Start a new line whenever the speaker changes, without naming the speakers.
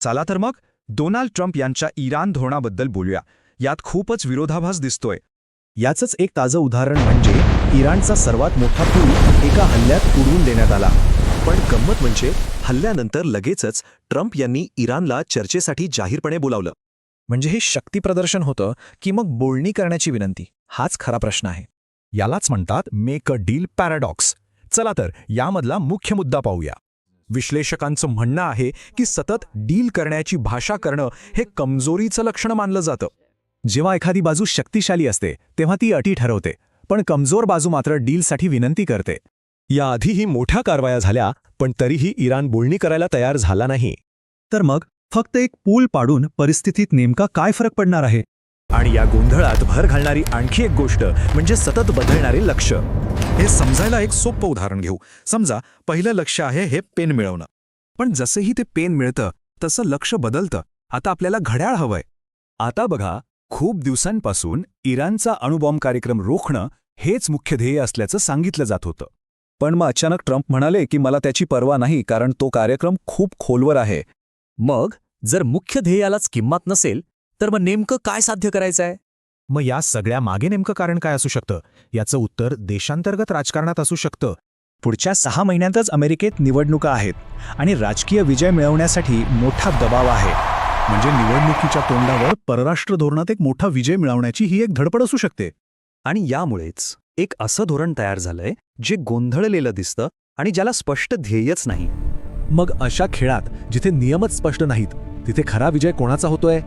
चला तर मग डोनाल्ड ट्रम्प यांच्या इराण धोरणाबद्दल बोलूया. यात खूपच विरोधाभास दिसतोय.
याचंच एक ताजं उदाहरण म्हणजे इराणचा सर्वात मोठा पूल एका हल्ल्यात उडवून देण्यात आला.
पण गंमत म्हणजे हल्ल्यानंतर लगेचच ट्रम्प यांनी इराणला चर्चेसाठी जाहीरपणे बोलावलं.
म्हणजे हे शक्तीप्रदर्शन होतं की मग बोलणी करण्याची विनंती? हाच खरा प्रश्न आहे.
यालाच म्हणतात मेक अ डील पॅराडॉक्स. चला तर यामधला मुख्य मुद्दा पाहूया. विश्लेषकांचं म्हणणं आहे की सतत डील करण्याची भाषा करणं हे कमजोरीचं लक्षण मानलं जातं.
जेव्हा एखादी बाजू शक्तिशाली असते तेव्हा ती अटी ठरवते, पण कमजोर बाजू मात्र डीलसाठी विनंती करते.
याआधीही मोठ्या कारवाया झाल्या, पण तरीही इराण बोलणी करायला तयार झाला नाही.
तर मग फक्त एक पूल पाडून परिस्थितीत नेमका काय फरक पडणार आहे?
आणि या गोंधळात भर घालणारी आणखी एक गोष्ट म्हणजे सतत बदलणारे लक्ष.
हे समजायला एक सोपं उदाहरण घेऊ. समजा पहिलं लक्ष आहे हे पेन मिळवणं. पण जसेही ते पेन मिळतं तसं लक्ष बदलतं. आता आपल्याला घड्याळ हवंय.
आता बघा, खूप दिवसांपासून इराणचा अणुबॉम्ब कार्यक्रम रोखणं हेच मुख्य ध्येय असल्याचं सांगितलं जात होतं.
पण मग अचानक ट्रम्प म्हणाले की मला त्याची पर्वा नाही, कारण तो कार्यक्रम खूप खोलवर आहे.
मग जर मुख्य ध्येयालाच किंमत नसेल तर मग नेमकं काय साध्य करायचं आहे?
मग या सगळ्या मागे नेमकं कारण काय असू शकतं? याचं उत्तर देशांतर्गत राजकारणात असू शकतं.
पुढच्या 6 महिन्यांतच अमेरिकेत निवडणुका आहेत आणि राजकीय विजय मिळवण्यासाठी मोठा दबाव आहे.
म्हणजे निवडणुकीच्या तोंडावर परराष्ट्र धोरणात एक मोठा विजय मिळवण्याची ही एक धडपड असू शकते.
आणि यामुळेच एक असं धोरण तयार झालंय जे गोंधळलेलं दिसतं आणि ज्याला स्पष्ट ध्येयच नाही.
मग अशा खेळात जिथे नियमच स्पष्ट नाहीत तिथे खरा विजय कोणाचा होतोय?